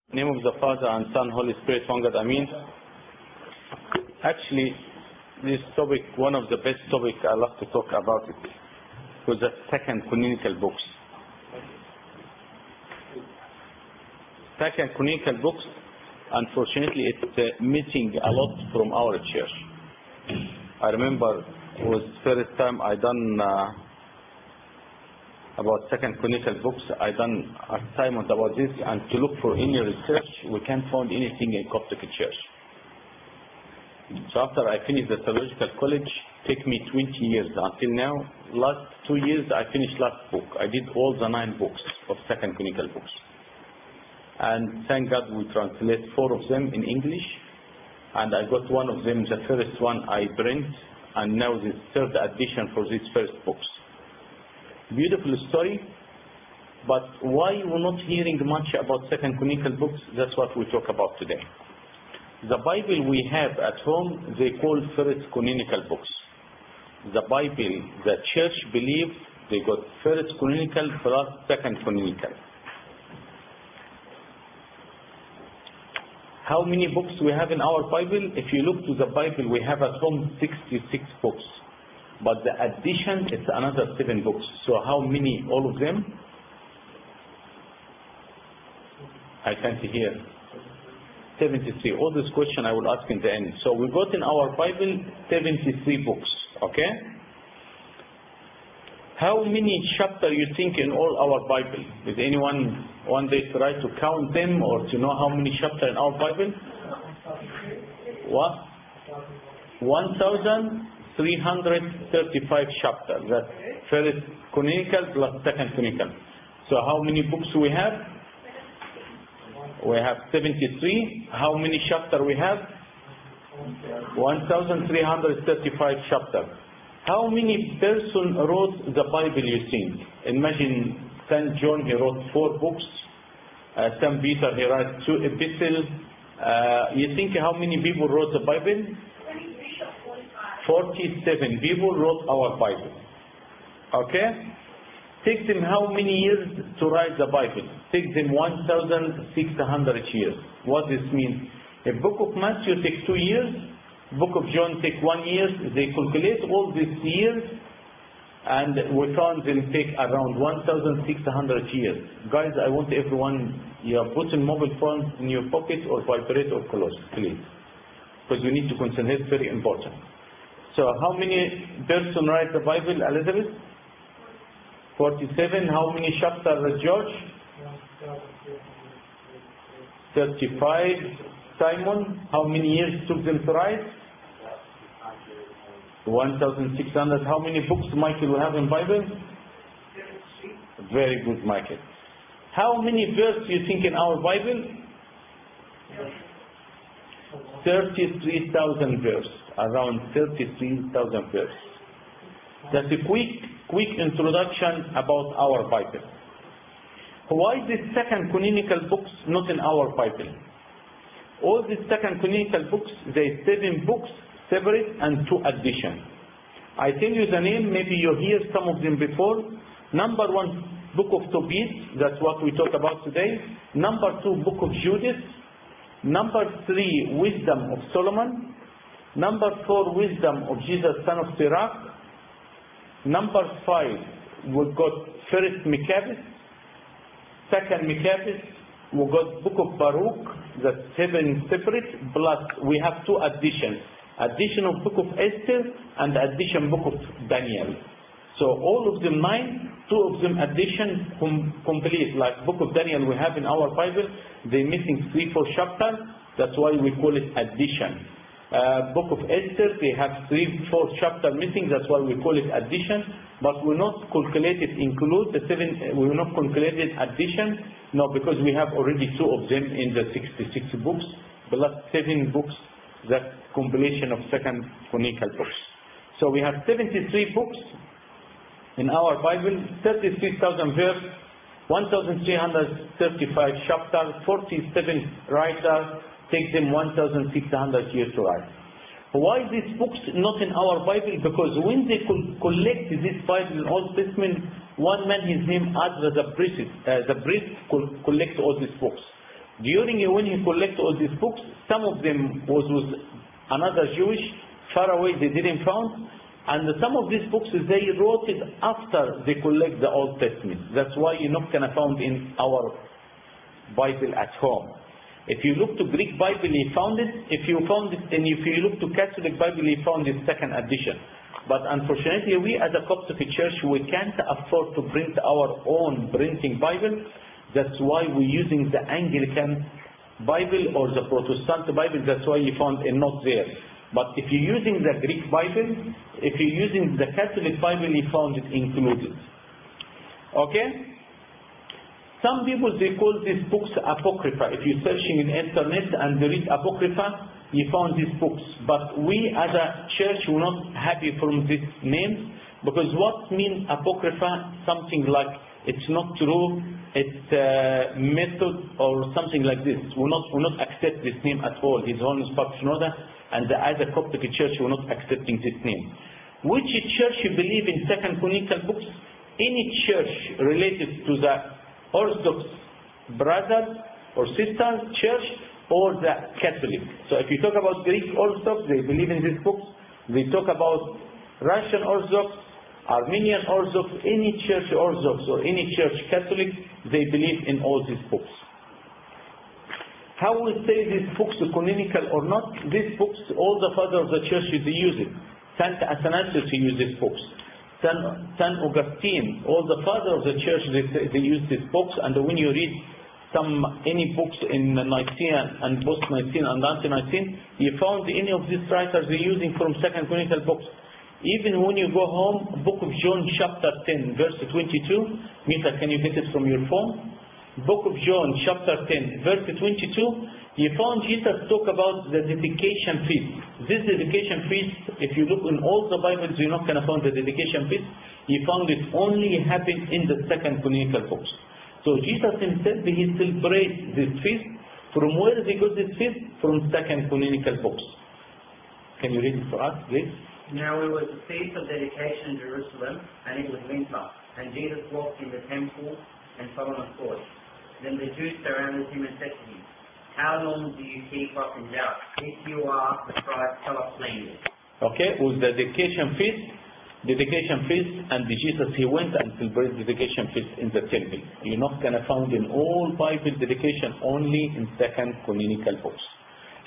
In the name of the Father and Son, Holy Spirit, one God, Amen. Actually, this topic, one of the best topics I love to talk about it, was the second canonical books. Second canonical books, unfortunately, it's missing a lot from our church. I remember it was the first time I done about second canonical books. I done assignment about this, and to look for any research, we can't find anything in Coptic Church. So after I finished the theological college, it took me 20 years until now. Last 2 years, I finished last book. I did all the 9 books of second canonical books. And thank God we translate 4 of them in English. And I got one of them, the first one I print, and now the third edition for these first books. Beautiful story, but why we're not hearing much about second canonical books? That's what we talk about today. The Bible we have at home, they call first canonical books. The Bible, the church believes they got first canonical plus second canonical. How many books we have in our Bible? If you look to the Bible we have at home, 66 books. But the addition is another 7 books. So how many, all of them? I can't hear. 73. All this question I will ask in the end. So we got in our Bible 73 books. Okay? How many chapters you think in all our Bible? Is anyone one day try to count them or to know how many chapters in our Bible? What? 1,335 chapters. That's first canonical plus second canonical. So how many books we have? We have 73. How many chapters we have? 1,335 chapters. How many person wrote the Bible you think? Imagine St. John, he wrote 4 books. St. Peter, he wrote 2 epistles. You think how many people wrote the Bible? 47 people wrote our Bible. Okay? Take them how many years to write the Bible? Take them 1,600 years. What this means? A book of Matthew takes 2 years. Book of John take 1 year. They calculate all these years, and we found them take around 1,600 years. Guys, I want everyone, you are putting mobile phones in your pocket or vibrate or close, please, because you need to concentrate. Very important. So how many person write the Bible, Elizabeth? 47. How many chapters, George? 35. Simon, how many years took them to write? 1,600. How many books, Michael, we have in Bible? Very good, Michael. How many verses you think in our Bible? 33,000 verses. Around 33,000 verses. That's a quick introduction about our Bible. Why the second canonical books not in our Bible? All the second canonical books, they 7 books, separate and 2 additions. I tell you the name, maybe you hear some of them before. Number 1, book of Tobit, that's what we talk about today. Number 2, book of Judith. Number 3, wisdom of Solomon. Number 4, wisdom of Jesus, son of Sirach. Number 5, we got first Maccabees, second Maccabees. We got book of Baruch, that's 7 separate, plus we have 2 additions. Addition of book of Esther and addition book of Daniel. So all of them 9, 2 of them addition complete. Like book of Daniel we have in our Bible, they missing 3-4 chapters, that's why we call it addition. Book of Esther, they have 3-4 chapters missing, that's why we call it addition. But we're not calculated include the 7, we will not calculate it addition. No, because we have already 2 of them in the 66 books, plus 7 books, that compilation of second canonical books. So we have 73 books in our Bible, 33,000 verses, 1,335 chapters, 47 writers, take them 1,600 years to write. Why these books not in our Bible? Because when they collect this Bible in Old Testament, one man, his name Ezra the priest collect all these books. During when he collected all these books, some of them was with another Jewish, far away they didn't found, and some of these books they wrote it after they collect the Old Testament. That's why you're not gonna found in our Bible at home. If you look to Greek Bible, he found it. If you found it, and if you look to Catholic Bible, he found it second edition. But unfortunately, we as a Coptic church, we can't afford to print our own printing Bible. That's why we're using the Anglican Bible or the Protestant Bible. That's why you found a note there. But if you're using the Greek Bible, if you're using the Catholic Bible, you found it included. Okay? Some people, they call these books Apocrypha. If you're searching in internet and you read Apocrypha, you found these books. But we as a church, we're not happy from this name, because what means Apocrypha? Something like it's not true, it's a method or something like this. We're not accept this name at all. His Holiness Pope Shinoda, and as a Coptic church, we're not accepting this name. Which church you believe in Second Chronicle books? Any church related to the Orthodox brothers or sisters church or the Catholic. So if you talk about Greek Orthodox, they believe in these books. They talk about Russian Orthodox, Armenian Orthodox, any church Orthodox or any church Catholic, they believe in all these books. How we say these books are canonical or not? These books, all the fathers of the church, they use it. Saint Athanasius used these books. Saint Augustine, all the fathers of the church, they use these books. And when you read any books in Nicene and post-Nicene and anti-Nicene, you found any of these writers they're using from Second Chronicle books. Even when you go home, Book of John chapter 10 verse 22, Mita, can you get it from your phone? Book of John chapter 10 verse 22, you found Jesus talk about the dedication feast. This dedication feast, if you look in all the Bibles, you're not going to find the dedication feast. You found it only happened in the Second Chronicle books. So Jesus himself, he celebrates this feast. From where he got this feast? From Second Chronicle books. Can you read it for us, please? Now it was the feast of dedication in Jerusalem, and it was winter. And Jesus walked in the temple and Solomon's porch. Then the Jews surrounded him and said to him, "How long do you keep us in doubt? If you are the Christ, tell us plainly." Okay, it was the dedication feast, and Jesus, he went and celebrated the dedication feast in the temple. You're not going to find in all Bible dedication, only in Second Chronicle books.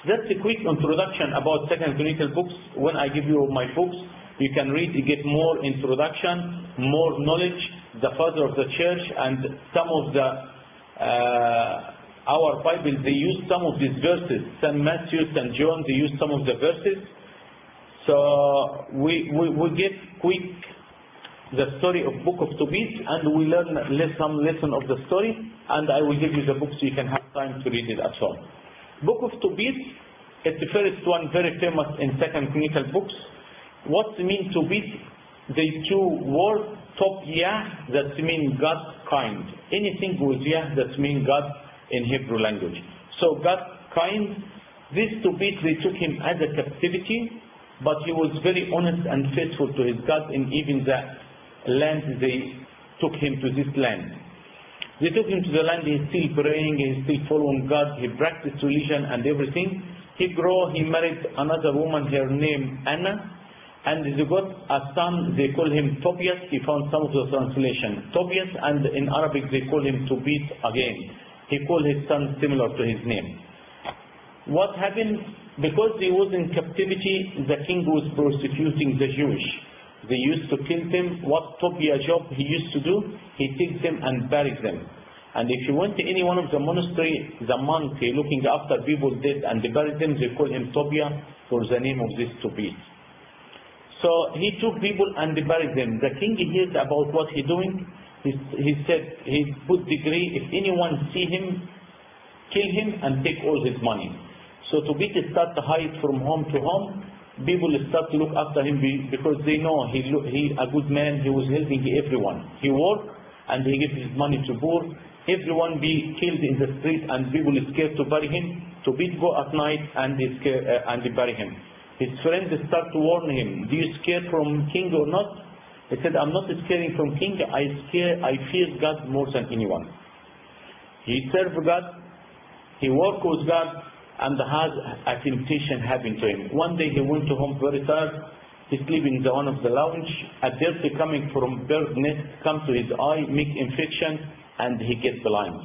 That's a quick introduction about Second Chronicle books. When I give you my books, you can read, you get more introduction, more knowledge, the father of the church, and some of the our Bible, they use some of these verses. St. Matthew, St. John, they use some of the verses. So we get quick the story of Book of Tobit, and we learn some lesson of the story, and I will give you the book so you can have time to read it at home. Book of Tobit, it's the first one, very famous in Second Chronicle books. What means Tobit? The two words, Tob Yah, that means God kind. Anything with Yah, that means God in Hebrew language. So God kind, this Tobit, they took him as a captivity, but he was very honest and faithful to his God, and even the land, they took him to this land. They took him to the land, he's still praying, he's still following God, he practiced religion and everything. He grew, he married another woman, her name Anna, and they got a son, they call him Tobias. He found some of the translation, Tobias, and in Arabic they call him Tobit again. He called his son similar to his name. What happened? Because he was in captivity, the king was persecuting the Jewish. They used to kill them. What Tobias job he used to do? He takes them and buries them. And if you went to any one of the monastery, the monk looking after people dead and they bury them, they call him Tobias for the name of this Tobit. So he took people and they buried them. The king heard about what he's doing. He said, he put decree, if anyone see him, kill him and take all his money. So Tobit start to hide from home to home. People start to look after him because they know he a good man. He was helping everyone. He worked and he gave his money to poor. Everyone be killed in the street and people is scared to bury him. Tobit go at night and they bury him. His friends start to warn him, do you scared from king or not? He said, I'm not scared from king, I fear God more than anyone. He served God, He worked with God and had a temptation happen to him. One day he went to home very tired. He's sleeping in one of the lounge. A dirt coming from bird nest come to his eye, make infection, and he gets blind.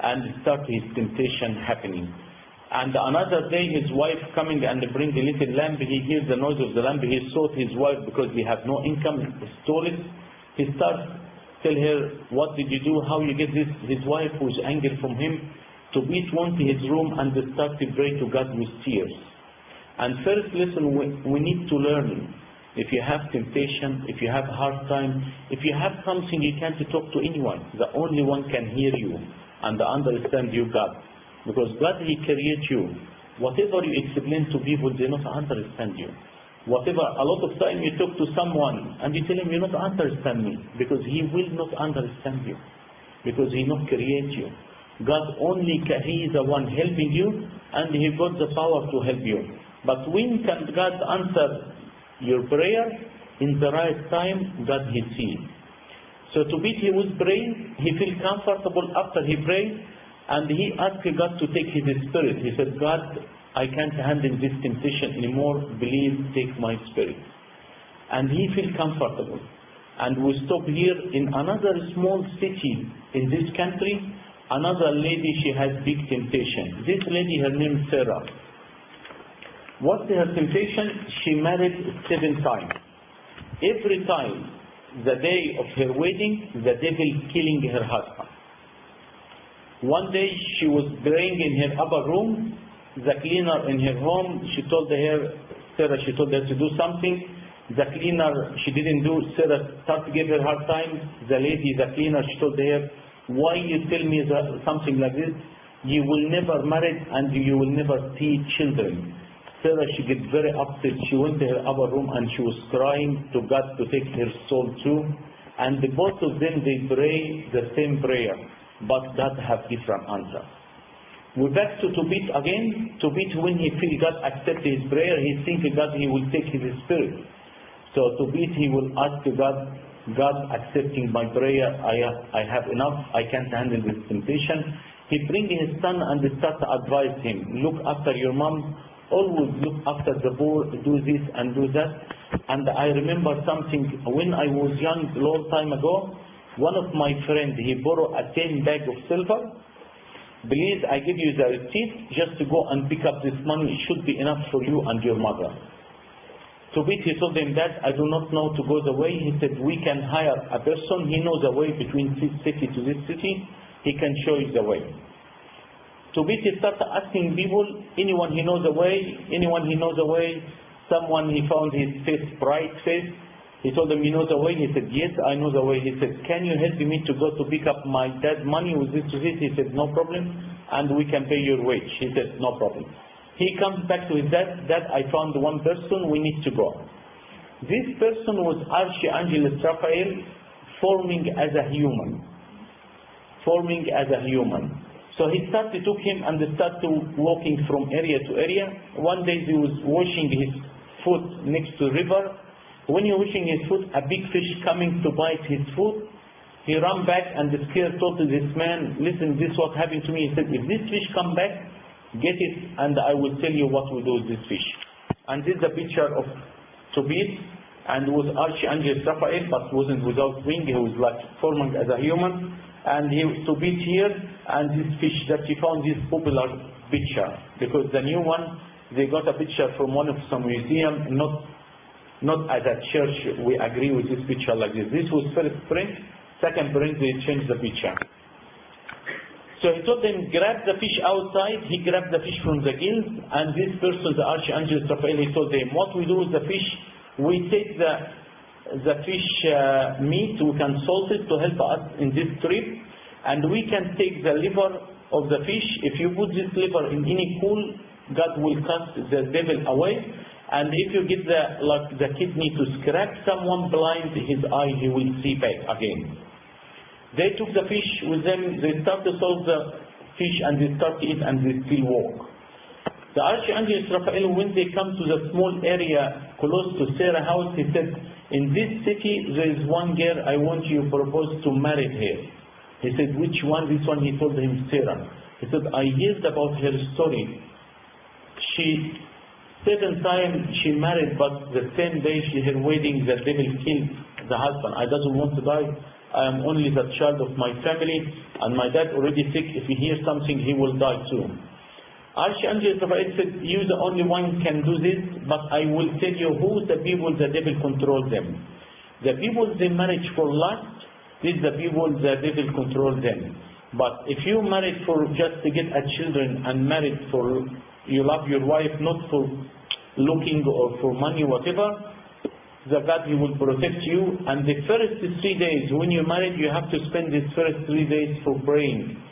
And start his temptation happening. And another day his wife coming and bring a little lamb. He hears the noise of the lamb. He sought his wife because he have no income. He stole it. He starts tell her, what did you do? How you get this? His wife was angry from him. Tobit went to his room and started to pray to God with tears. And first lesson we need to learn. If you have temptation, if you have hard time, if you have something you can't talk to anyone, the only one can hear you and understand you, God. Because God, He created you. Whatever you explain to people, they not understand you. Whatever, a lot of time you talk to someone and you tell him, you not understand me. Because he will not understand you. Because He not create you. God only, He is the one helping you and He got the power to help you. But when can God answer your prayer? In the right time, God He see. So Tobit, he was praying, he feel comfortable after he prayed, and he asked God to take his spirit. He said, God, I can't handle this temptation anymore, please take my spirit. And he feel comfortable. And we stop here in another small city in this country. Another lady, she has big temptation. This lady, her name is Sarah. What's her temptation? She married 7 times. Every time, the day of her wedding, the devil killing her husband. One day she was praying in her upper room. The cleaner in her home, she told her, Sarah, she told her to do something. The cleaner, she didn't do. Sarah started to give her hard time. The lady, the cleaner, she told her, why you tell me something like this? You will never marry and you will never see children. Sarah, she get very upset. She went to her upper room and she was crying to God to take her soul too. And both of them, they pray the same prayer, but God have different answers. We're back to Tobit again. Tobit, when he feel God accept his prayer, he think God, he will take his spirit. So Tobit, he will ask God, God accepting my prayer, I have enough, I can't handle this temptation. He bring his son and start to advise him, look after your mom, always look after the poor, do this and do that. And I remember something, when I was young, long time ago, one of my friends, he borrowed a 10 bag of silver. Please, I give you the receipt, just to go and pick up this money, it should be enough for you and your mother. Tobit, he told him that, I do not know to go the way. He said, we can hire a person, he knows the way between this city to this city, he can show you the way. Tobit started asking people, anyone he knows the way, anyone he knows the way. Someone, he found his face, bright face. He told them, you know the way? He said, yes, I know the way. He said, can you help me to go to pick up my dad's money with this to this? He said, no problem, and we can pay your wage. He said, no problem. He comes back to his dad, Dad, I found one person, we need to go. This person was Archangel Raphael, forming as a human. Forming as a human. So he started, took him and started walking from area to area. One day he was washing his foot next to the river. When he was washing his foot, a big fish coming to bite his foot. He ran back and the scared told this man, listen, this is what happened to me. He said, if this fish come back, get it and I will tell you what we do with this fish. And this is the picture of Tobit, and was Archangel Raphael, but wasn't without wing. He was like forming as a human. And he Tobit here, and this fish that he found, this popular picture, because the new one, they got a picture from one of some museum, not as a church. We agree with this picture like this. This was first print, second print they changed the picture. So he told them, grab the fish outside. He grabbed the fish from the gills, and this person, the Archangel Raphael, he told them, what we do with the fish, we take the fish meat, we can salt it to help us in this trip, and we can take the liver of the fish. If you put this liver in any pool, God will cast the devil away. And if you get the kidney to scratch someone blind, his eye, he will see back again. They took the fish with them, they start to salt the fish and they start to eat and they still walk. The Archangel Raphael, when they come to the small area close to Sarah's house, he said, in this city there is one girl I want you to propose to marry her. He said, which one? This one. He told him, Sarah. He said, I heard about her story. She 7 times she married, but the same day her wedding, the devil killed the husband. I doesn't want to die. I am only the child of my family, and my dad already sick. If he hears something, he will die too. Archangel Raphael said, you the only one can do this, but I will tell you who the people the devil controls them. The people they marriage for lust, these the people the devil controls them. But if you married for just to get a children and married for you love your wife not for looking or for money whatever, the God he will protect you. And the first 3 days when you married, you have to spend these first 3 days for praying.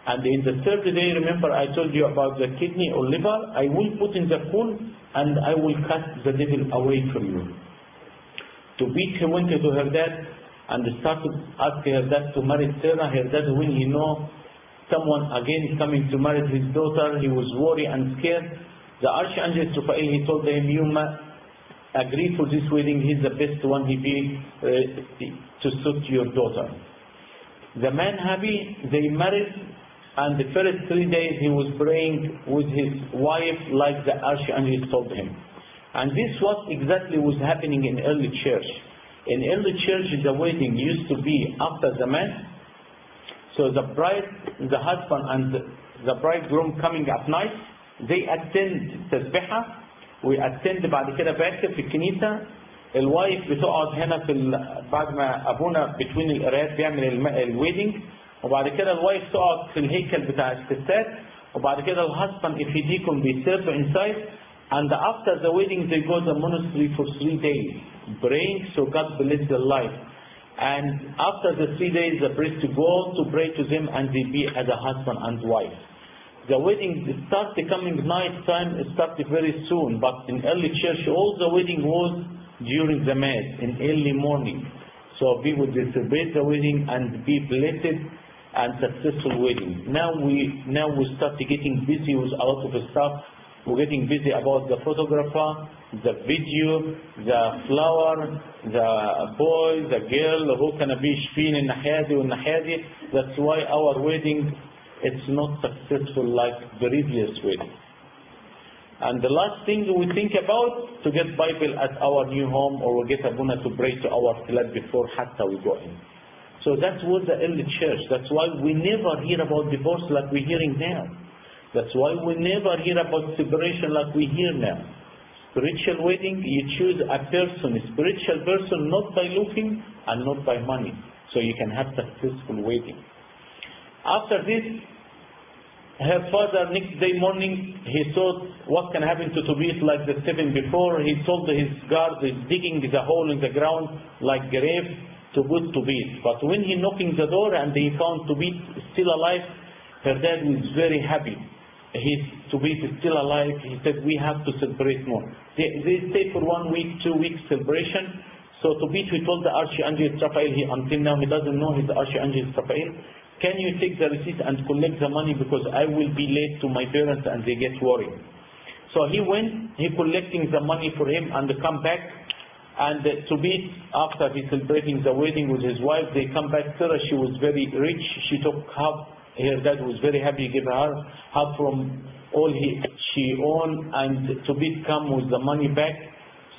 And in the 3rd day, remember I told you about the kidney or liver, I will put in the pool and I will cast the devil away from you. Tobit, he went to her dad and started asking her dad to marry Sarah. Her dad, when he know someone again coming to marry his daughter, he was worried and scared. The Archangel Raphael, he told him, you agree for this wedding, he's the best one he be to suit your daughter. The man happy, they married, and the first 3 days he was praying with his wife like the Archangel told him. And this was exactly what was happening in early church. In early church, the wedding used to be after the mass. So the bride, the husband and the bridegroom coming at night, they attend تسبيحة ويأتند بعد كده باكر في الكنيسة. الوايف بتقعد هنا في بعد ما أبونا between القرايات بيعمل الويدنج، وبعد كده الوايف تقعد في الهيكل بتاع الستات، وبعد كده الهusband if he deacon بيسيرف inside. And after the wedding they go to the monastery for 3 days praying, so God bless their life. And after the 3 days the priest go to pray to them and they be as a husband and wife. The wedding started coming night time, it started very soon, but in early church all the wedding was during the mass in early morning. So people will celebrate the wedding and be blessed and successful wedding. Now we start getting busy with a lot of stuff. We're getting busy about the photographer, the video, the flower, the boy, the girl, who can be شفين الناحية دي والناحية دي. That's why our wedding it's not successful like the previous wedding. And the last thing we think about to get Bible at our new home, or we get Abuna to pray to our flat before hatta we go in. So that was the early church. That's why we never hear about divorce like we're hearing now. That's why we never hear about separation like we hear now. Spiritual wedding, you choose a person, a spiritual person, not by looking and not by money. So you can have successful wedding. After this, her father, next day morning, he thought what can happen to Tobit like the 7 before. He told his guard, he's digging the hole in the ground like grave to put Tobit. But when he knocking the door and he found Tobit still alive, her dad was very happy. Tobit is still alive. He said, we have to celebrate more. They stay for 1 week, 2 weeks celebration. So Tobit, he told the Archangel Raphael, until now he doesn't know he's the Archangel Raphael, can you take the receipt and collect the money because I will be late to my parents and they get worried. So he went, he collecting the money for him and come back. And Tobit, after he celebrating the wedding with his wife, they come back. Sarah, she was very rich. She took half. Her dad was very happy to give her half from all she owned, and Tobit come with the money back.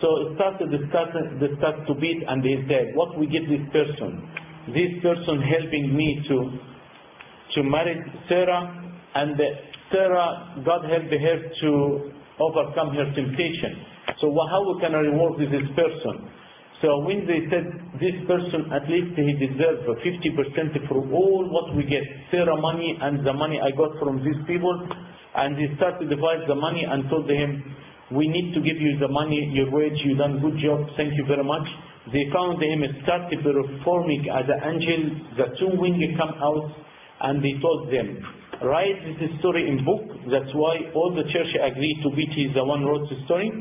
So it started discuss Tobit and his dad. What we give this person? This person helping me to marry Sarah, and Sarah, God helped her to overcome her temptation. So how can I reward this person? So when they said this person, at least he deserves 50% for all what we get, Sarah money and the money I got from these people, and they started to divide the money and told him, we need to give you the money, your wage, you done good job, thank you very much. They found him started performing as an angel, the 2 wings come out, and they told them, write this story in book. That's why all the church agreed Tobit is the one who wrote the story.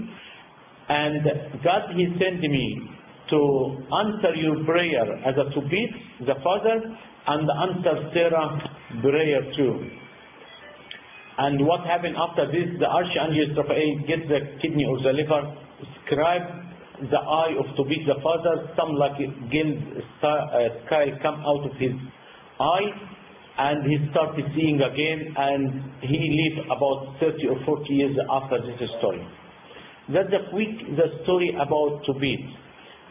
And God, he sent me to answer your prayer as a Tobit, the father, and answer Sarah prayer too. And what happened after this, the Archangel Raphael gets the kidney or the liver, scribe the eye of Tobit the father, some like a gilt sky come out of his eye, and he started seeing again, and he lived about 30 or 40 years after this story. That's the story about Tobit.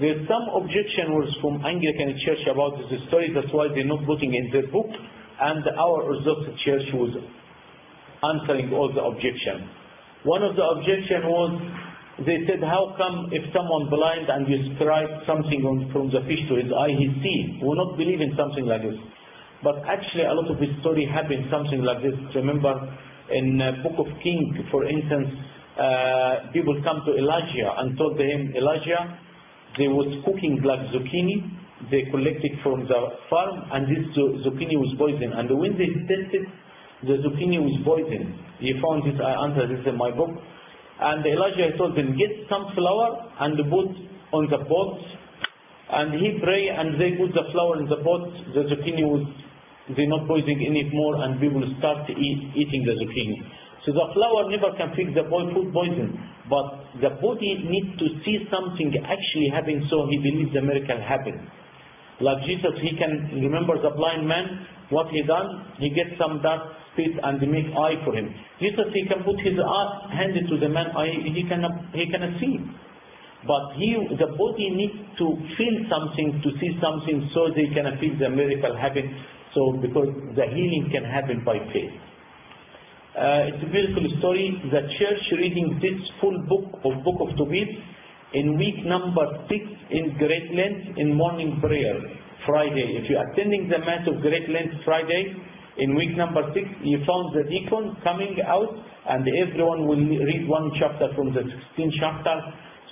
There's some objection was from Anglican Church about this story, that's why they're not putting in their book, and our Orthodox Church was answering all the objections. One of the objections was, they said, how come if someone blind and you scribe something from the fish to his eye, he sees? We will not believe in something like this. But actually a lot of this story happened something like this. Remember in Book of Kings, for instance, people come to Elijah and told him, Elijah, they was cooking like zucchini, they collected from the farm, and this zucchini was poison. And when they tested, the zucchini was poison. He found this, I answered this in my book. And Elijah told them, get some flour and put on the pot. And he prayed, and they put the flour in the pot. The zucchini was, they're not poisoning anymore, and people start eating the zucchini. So the flour never can fix the food poison, but the body needs to see something actually happen, so he believes the miracle happened. Like Jesus, he can remember the blind man, what he done, he gets some dark spit and make eye for him. Jesus, he can put his hand into the man eye, he cannot see. But the body needs to feel something, to see something, so they can feel the miracle happen. So because the healing can happen by faith. It's a beautiful story. The church reading this full book of Tobit in week number 6 in Great Lent in morning prayer, Friday. If you're attending the Mass of Great Lent Friday, in week number 6, you found the deacon coming out, and everyone will read one chapter from the 16th chapter.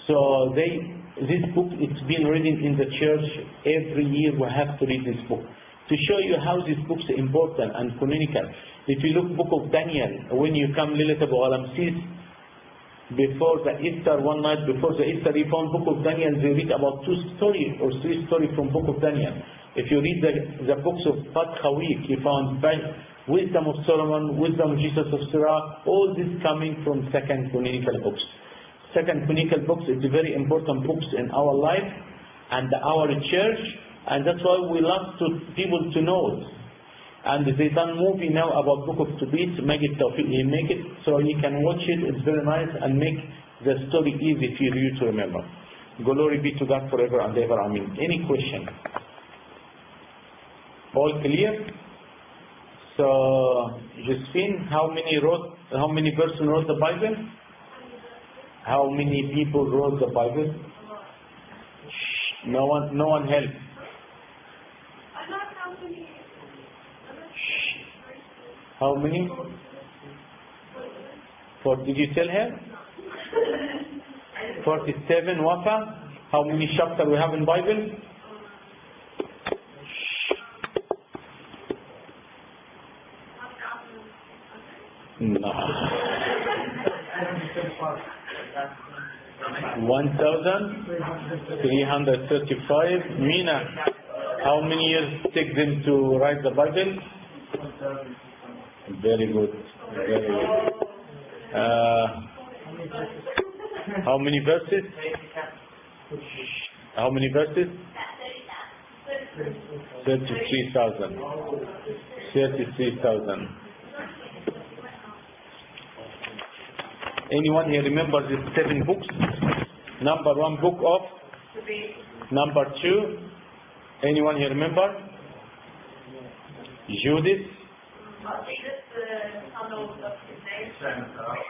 So this book, it's been reading in the church every year. We have to read this book to show you how this book is important and canonical. If you look Book of Daniel, when you come Lilat Abu Alamsis, before the Easter, one night before the Easter, you found Book of Daniel, they read about 2 stories or 3 stories from Book of Daniel. If you read the books of Fatha week, you found Wisdom of Solomon, Wisdom of Jesus of Sirach, all this coming from second canonical books. Second canonical books is very important books in our life and our church, and that's why we love people to know it. And they done movie now about Book of Tobit, make it so you can watch it. It's very nice and make the story easy for you to remember. Glory be to God forever and ever. Amen. Any question? All clear? So, Josephine, how many person wrote the Bible? How many people wrote the Bible? Shh, no one help. How many? Did you tell her? 47, Wafa. How many chapters we have in Bible? No. 1,335. Mina, how many years take them to write the Bible? Very good. Very good. How many verses? How many verses? 33,000. 33,000. Anyone here remember these 7 books? Number 1, book of? Number 2, anyone here remember? Judith?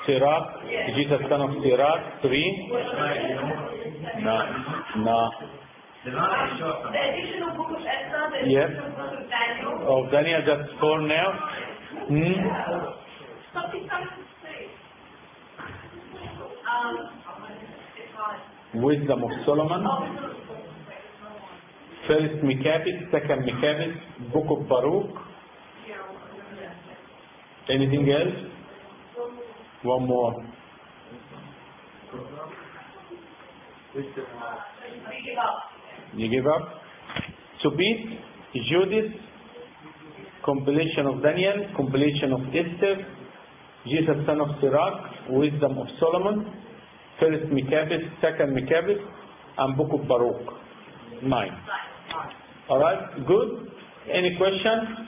Sirach, Jesus son of Sirach. 3. No. The additional book of Esther, the Yes. additional book of Daniel. Of Daniel, that's 4 now. Something comes to say. It's hard. Wisdom of Solomon. First Maccabees, second Maccabees, book of Baruch. Anything else? One more. You give up? Tobit, Judith, compilation of Daniel, compilation of Esther, Jesus son of Sirach, Wisdom of Solomon, First Maccabees, Second Maccabees, and Book of Baruch. 9. Alright, good. Any question?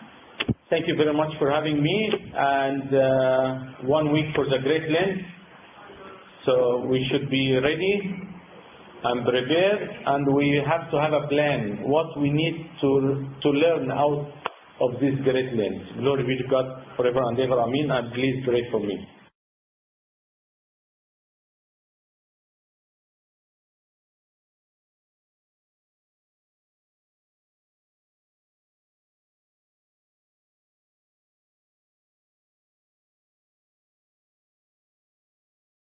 Thank you very much for having me, and 1 week for the Great Lent. So we should be ready and prepared, and we have to have a plan, what we need to learn out of this Great Lent. Glory be to God forever and ever. Amen. And please pray for me.